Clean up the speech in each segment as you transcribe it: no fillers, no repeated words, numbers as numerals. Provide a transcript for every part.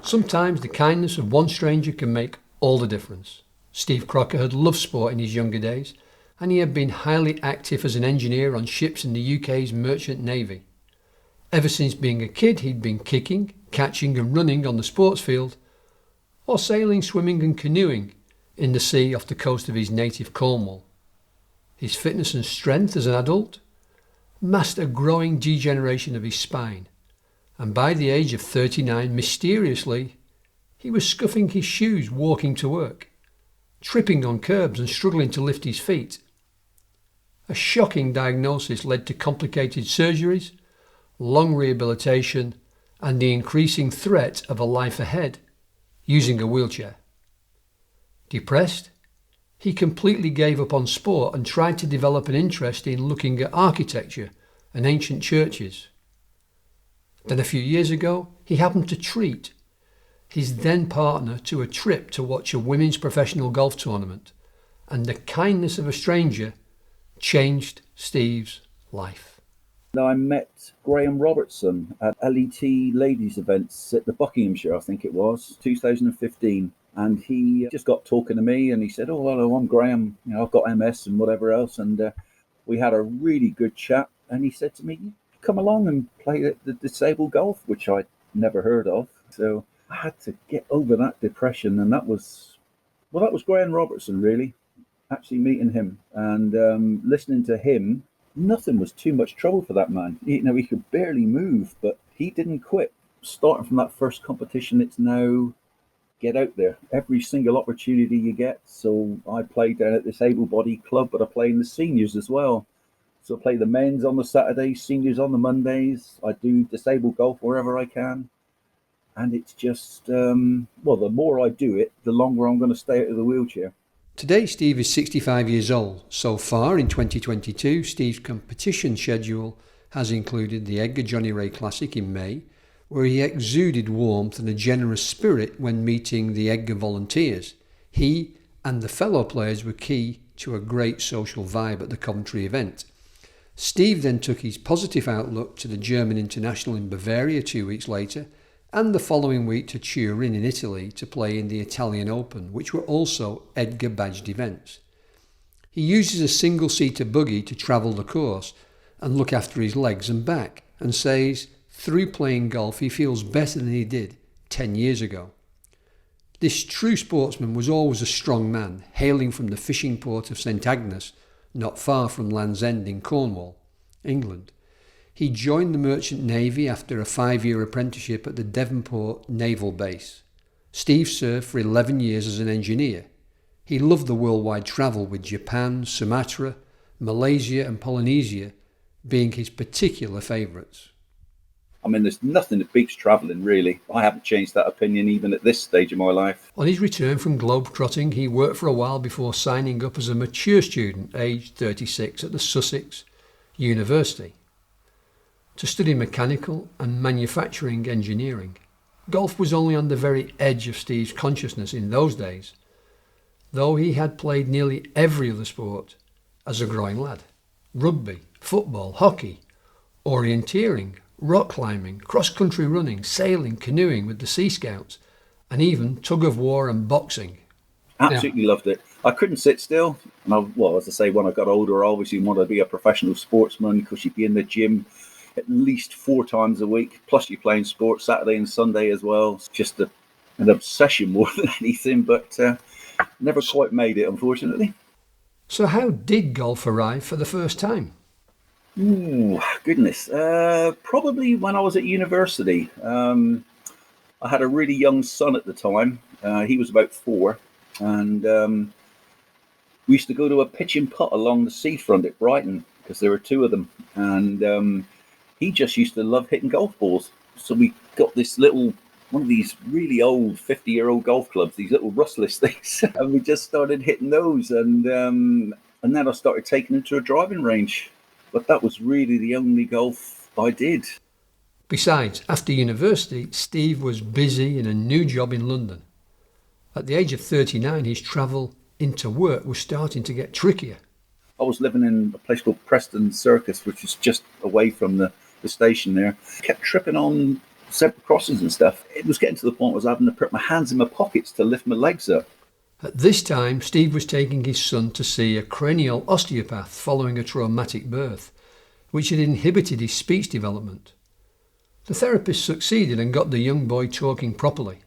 Sometimes the kindness of one stranger can make all the difference. Steve Crocker had loved sport in his younger days, and he had been highly active as an engineer on ships in the UK's merchant navy. Ever since being a kid, he'd been kicking, catching and running on the sports field, or sailing, swimming and canoeing in the sea off the coast of his native Cornwall. His fitness and strength as an adult masked a growing degeneration of his spine, and by the age of 39, mysteriously, he was scuffing his shoes walking to work, tripping on kerbs and struggling to lift his feet. A shocking diagnosis led to complicated surgeries, long rehabilitation, and the increasing threat of a life ahead, using a wheelchair. Depressed, he completely gave up on sport and tried to develop an interest in looking at architecture and ancient churches. Then a few years ago, he happened to treat his then partner to a trip to watch a women's professional golf tournament, and the kindness of a stranger changed Steve's life. I met Graham Robertson at LET ladies events at the Buckinghamshire, I think it was, 2015. And he just got talking to me and he said, "Oh, hello, I'm Graham. I've got MS and whatever else." And we had a really good chat. And he said to me, "Come along and play the disabled golf," which I'd never heard of. So I had to get over that depression. And that was Graham Robertson, really, actually meeting him and listening to him. Nothing was too much trouble for that man. He could barely move, but he didn't quit. Starting from that first competition, it's now get out there. Every single opportunity you get. So I play down at this able-bodied club, but I play in the seniors as well. So I play the men's on the Saturdays, seniors on the Mondays. I do disabled golf wherever I can. And it's just, the more I do it, the longer I'm going to stay out of the wheelchair. Today, Steve is 65 years old. So far in 2022, Steve's competition schedule has included the Edgar Johnny Ray Classic in May, where he exuded warmth and a generous spirit when meeting the Edgar volunteers. He and the fellow players were key to a great social vibe at the Coventry event. Steve then took his positive outlook to the German International in Bavaria 2 weeks later, and the following week to Turin in Italy to play in the Italian Open, which were also Edgar badged events. He uses a single-seater buggy to travel the course and look after his legs and back, and says through playing golf he feels better than he did 10 years ago. This true sportsman was always a strong man, hailing from the fishing port of St Agnes, not far from Land's End in Cornwall, England. He joined the Merchant Navy after a 5-year apprenticeship at the Devonport Naval Base. Steve served for 11 years as an engineer. He loved the worldwide travel, with Japan, Sumatra, Malaysia and Polynesia being his particular favourites. There's nothing that beats travelling, really. I haven't changed that opinion even at this stage of my life. On his return from globetrotting, he worked for a while before signing up as a mature student, aged 36, at the Sussex University, to study mechanical and manufacturing engineering. Golf was only on the very edge of Steve's consciousness in those days, though he had played nearly every other sport as a growing lad. Rugby, football, hockey, orienteering, rock climbing, cross-country running, sailing, canoeing with the Sea Scouts, and even tug-of-war and boxing. Absolutely loved it. I couldn't sit still. And as I say, when I got older, I obviously wanted to be a professional sportsman, because you'd be in the gym at least 4 times a week, plus you're playing sports Saturday and Sunday as well. It's just an obsession more than anything, but never quite made it, unfortunately. So how did golf arrive for the first time? Ooh, goodness. Probably when I was at university. I had a really young son at the time. He was about 4. And we used to go to a pitch and putt along the seafront at Brighton, because there were 2 of them. And he just used to love hitting golf balls. So we got this one of these really old 50-year-old golf clubs, these little rustless things. And we just started hitting those. And then I started taking him to a driving range. But that was really the only golf I did. Besides, after university, Steve was busy in a new job in London. At the age of 39, his travel into work was starting to get trickier. I was living in a place called Preston Circus, which is just away from the station there. Kept tripping on several crosses and stuff. It was getting to the point where I was having to put my hands in my pockets to lift my legs up. At this time, Steve was taking his son to see a cranial osteopath following a traumatic birth, which had inhibited his speech development. The therapist succeeded and got the young boy talking properly.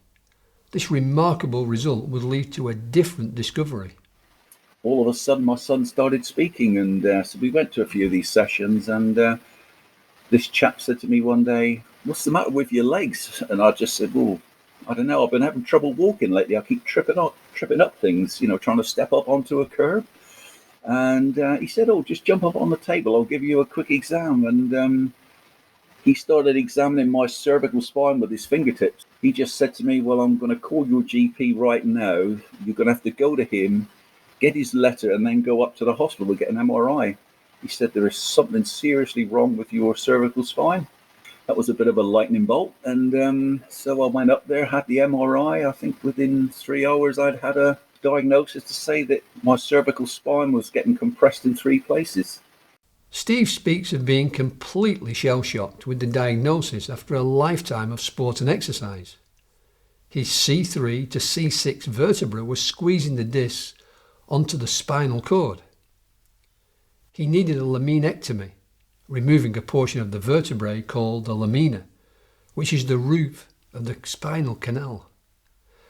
This remarkable result would lead to a different discovery. All of a sudden, my son started speaking, and so we went to a few of these sessions, and this chap said to me one day, "What's the matter with your legs?" And I just said, "Well, I don't know. I've been having trouble walking lately. I keep tripping up things, trying to step up onto a curb." And he said, "Oh, just jump up on the table. I'll give you a quick exam." And he started examining my cervical spine with his fingertips. He just said to me, "Well, I'm going to call your GP right now. You're going to have to go to him, get his letter, and then go up to the hospital and get an MRI." He said, "There is something seriously wrong with your cervical spine." That was a bit of a lightning bolt. And so I went up there, had the MRI. I think within 3 hours, I'd had a diagnosis to say that my cervical spine was getting compressed in 3 places. Steve speaks of being completely shell-shocked with the diagnosis after a lifetime of sport and exercise. His C3 to C6 vertebra was squeezing the discs onto the spinal cord. He needed a laminectomy, removing a portion of the vertebrae called the lamina, which is the roof of the spinal canal,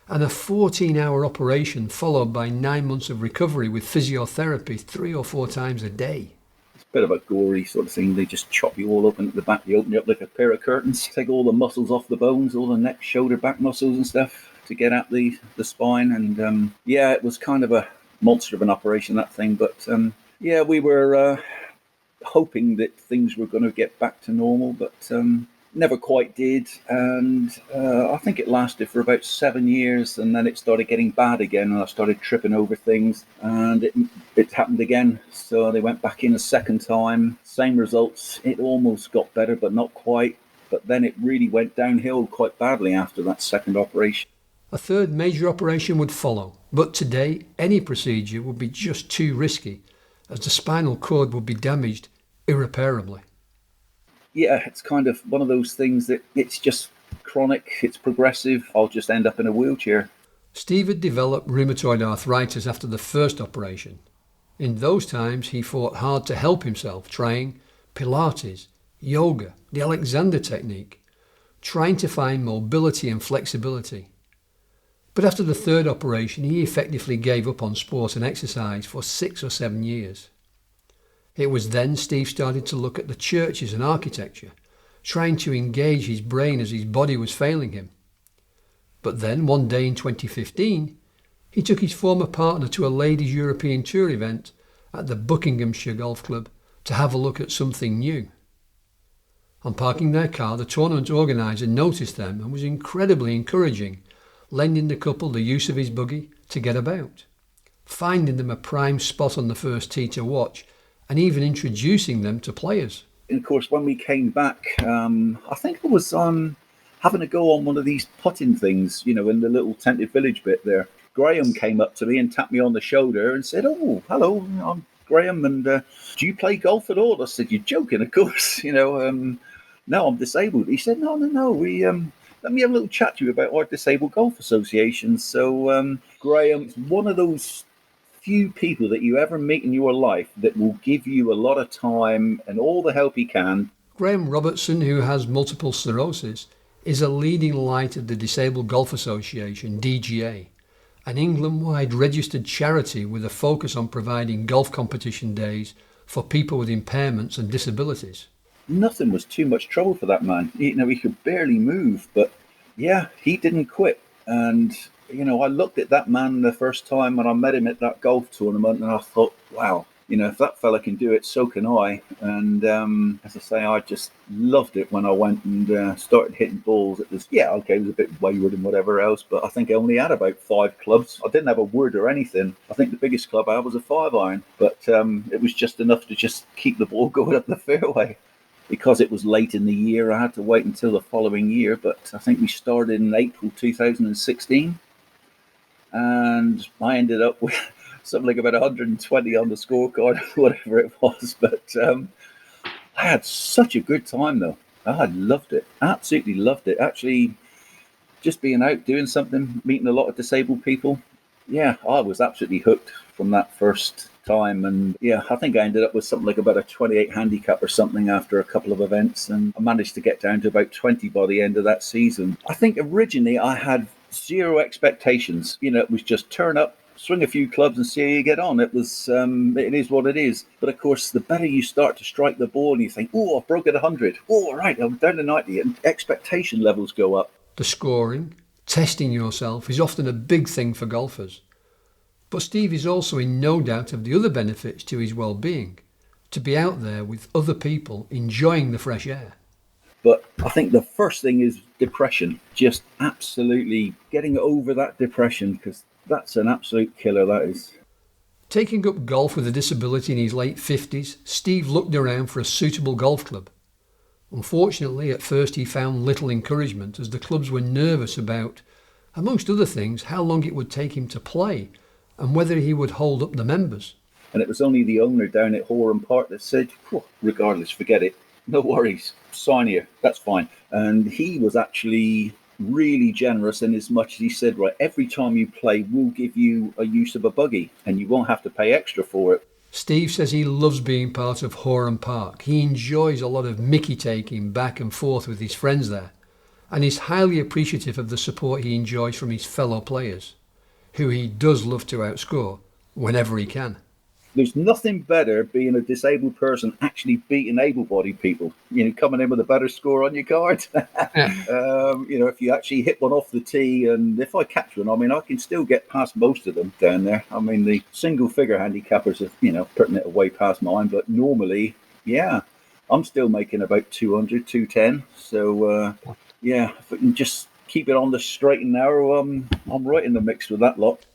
and a 14-hour operation followed by 9 months of recovery with physiotherapy 3 or 4 times a day. It's a bit of a gory sort of thing. They just chop you all open at the back. They open you up like a pair of curtains, take all the muscles off the bones, all the neck, shoulder, back muscles and stuff to get at the spine. And yeah, it was kind of a monster of an operation, that thing. But yeah, we were hoping that things were going to get back to normal, but never quite did. And I think it lasted for about 7 years, and then it started getting bad again, and I started tripping over things, and it happened again. So they went back in a second time, same results. It almost got better, but not quite. But then it really went downhill quite badly after that second operation. A third major operation would follow, but today any procedure would be just too risky, as the spinal cord would be damaged irreparably. Yeah, it's kind of one of those things that it's just chronic, it's progressive. I'll just end up in a wheelchair. Steve had developed rheumatoid arthritis after the first operation. In those times, he fought hard to help himself, trying Pilates, yoga, the Alexander technique, trying to find mobility and flexibility. But after the third operation, he effectively gave up on sport and exercise for 6 or 7 years. It was then Steve started to look at the churches and architecture, trying to engage his brain as his body was failing him. But then one day in 2015, he took his former partner to a ladies' European tour event at the Buckinghamshire Golf Club to have a look at something new. On parking their car, the tournament organiser noticed them and was incredibly encouraging, lending the couple the use of his buggy to get about, finding them a prime spot on the first tee to watch, and even introducing them to players. And of course, when we came back, I think I was having a go on one of these putting things, in the little tented village bit there. Graham came up to me and tapped me on the shoulder and said, "Oh, hello, I'm Graham, and do you play golf at all?" I said, "You're joking, of course, no, I'm disabled." He said, No, we let me have a little chat to you about our Disabled Golf Association. So Graham's one of those few people that you ever meet in your life that will give you a lot of time and all the help he can. Graham Robertson, who has multiple sclerosis, is a leading light of the Disabled Golf Association, DGA, an England-wide registered charity with a focus on providing golf competition days for people with impairments and disabilities. Nothing was too much trouble for that man. He could barely move, but yeah, he didn't quit. And I looked at that man the first time when I met him at that golf tournament, and I thought, wow, if that fella can do it, so can I. And as I say, I just loved it when I went and started hitting balls. It was it was a bit wayward and whatever else, but I think I only had about 5 clubs. I didn't have a wood or anything. I think the biggest club I had was a 5-iron, but it was just enough to just keep the ball going up the fairway. Because it was late in the year, I had to wait until the following year, but I think we started in April 2016, and I ended up with something like about 120 on the scorecard, whatever it was. But I had such a good time, though. I loved it. Absolutely loved it. Actually, just being out doing something, meeting a lot of disabled people. Yeah, I was absolutely hooked from that first time. And yeah, I think I ended up with something like about a 28 handicap or something after a couple of events. And I managed to get down to about 20 by the end of that season. I think originally I had zero expectations. It was just turn up, swing a few clubs and see how you get on. It is what it is. But of course, the better you start to strike the ball and you think, oh, I've broken 100. Oh, all right, I'm down to 90. And expectation levels go up. The scoring, testing yourself, is often a big thing for golfers. But Steve is also in no doubt of the other benefits to his well-being, to be out there with other people enjoying the fresh air. But I think the first thing is depression, just absolutely getting over that depression, because that's an absolute killer, that is. Taking up golf with a disability in his late 50s, Steve looked around for a suitable golf club. Unfortunately, at first he found little encouragement as the clubs were nervous about, amongst other things, how long it would take him to play and whether he would hold up the members. And it was only the owner down at Horan Park that said, regardless, forget it. No worries, sign here, that's fine. And he was actually really generous in as much as he said, right, every time you play, we'll give you a use of a buggy and you won't have to pay extra for it. Steve says he loves being part of Horan Park. He enjoys a lot of mickey taking back and forth with his friends there, and is highly appreciative of the support he enjoys from his fellow players, who he does love to outscore whenever he can. There's nothing better being a disabled person actually beating able-bodied people. Coming in with a better score on your card. If you actually hit one off the tee, and if I catch one, I can still get past most of them down there. The single-figure handicappers are, putting it way past mine, but normally, yeah, I'm still making about 200, 210. So, if we can just keep it on the straight and narrow, I'm right in the mix with that lot.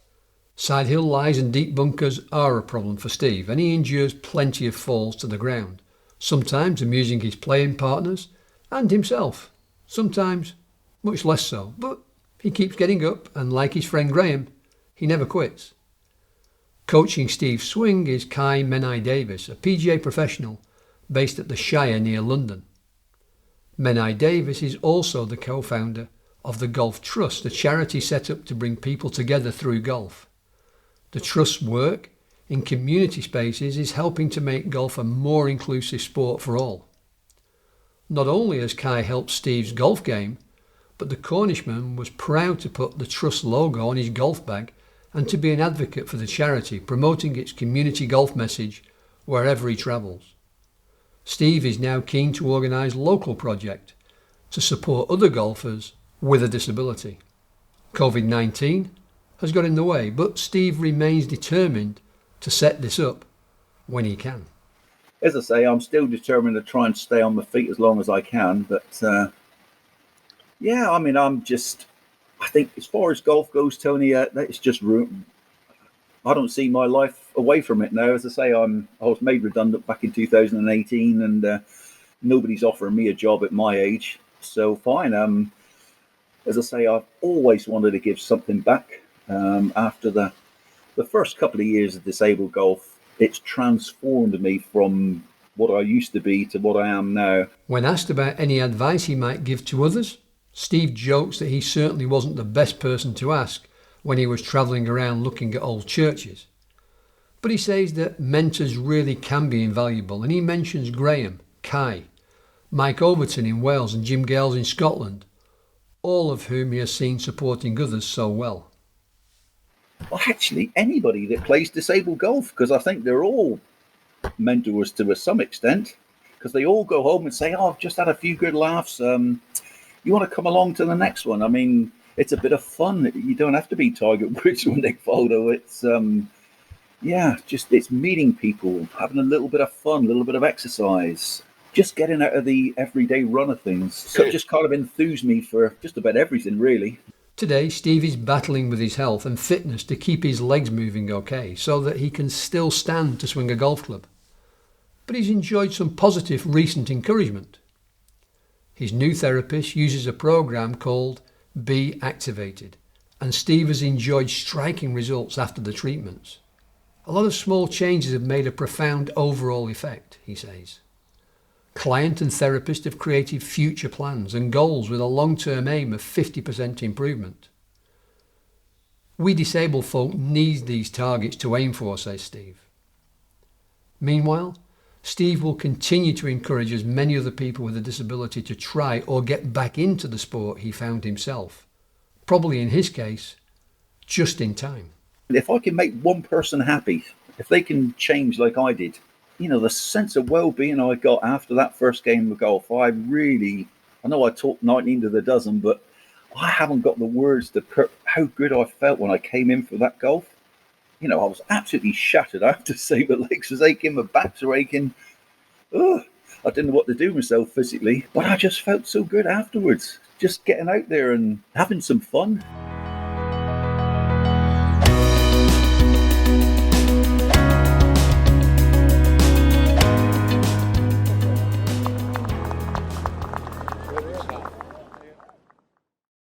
Side hill lies and deep bunkers are a problem for Steve, and he endures plenty of falls to the ground, sometimes amusing his playing partners and himself, sometimes much less so, but he keeps getting up, and like his friend Graham, he never quits. Coaching Steve's swing is Kai Menai Davis, a PGA professional based at the Shire near London. Menai Davis is also the co-founder of the Golf Trust, a charity set up to bring people together through golf. The Trust's work in community spaces is helping to make golf a more inclusive sport for all. Not only has Kai helped Steve's golf game, but the Cornishman was proud to put the Trust logo on his golf bag and to be an advocate for the charity, promoting its community golf message wherever he travels. Steve is now keen to organise local projects to support other golfers with a disability. COVID-19 has got in the way, but Steve remains determined to set this up when he can. As I say, I'm still determined to try and stay on my feet as long as I can, but I think as far as golf goes, Tony, it's just room. I don't see my life away from it now. As I say, I was made redundant back in 2018, and nobody's offering me a job at my age. So fine. As I say, I've always wanted to give something back. After the first couple of years of disabled golf, it's transformed me from what I used to be to what I am now. When asked about any advice he might give to others, Steve jokes that he certainly wasn't the best person to ask when he was travelling around looking at old churches. But he says that mentors really can be invaluable, and he mentions Graham, Kai, Mike Overton in Wales and Jim Gales in Scotland, all of whom he has seen supporting others so well. Well, actually, anybody that plays disabled golf, because I think they're all mentors to some extent, because they all go home and say, I've just had a few good laughs. You want to come along to the next one? It's a bit of fun. You don't have to be Tiger Woods or Nick Faldo. It's, it's meeting people, having a little bit of fun, a little bit of exercise, just getting out of the everyday run of things. So it just kind of enthused me for just about everything, really. Today, Steve is battling with his health and fitness to keep his legs moving okay so that he can still stand to swing a golf club. But he's enjoyed some positive recent encouragement. His new therapist uses a program called Be Activated, and Steve has enjoyed striking results after the treatments. A lot of small changes have made a profound overall effect, he says. Client and therapist have created future plans and goals with a long-term aim of 50% improvement. We disabled folk need these targets to aim for, says Steve. Meanwhile, Steve will continue to encourage as many other people with a disability to try or get back into the sport he found himself, probably in his case, just in time. If I can make one person happy, if they can change like I did, the sense of well-being I got after that first game of golf, I know I talked 19 to the dozen, but I haven't got the words to put how good I felt when I came in for that golf. I was absolutely shattered, I have to say. My legs was aching, my backs were aching. Ugh, I didn't know what to do with myself physically, but I just felt so good afterwards. Just getting out there and having some fun.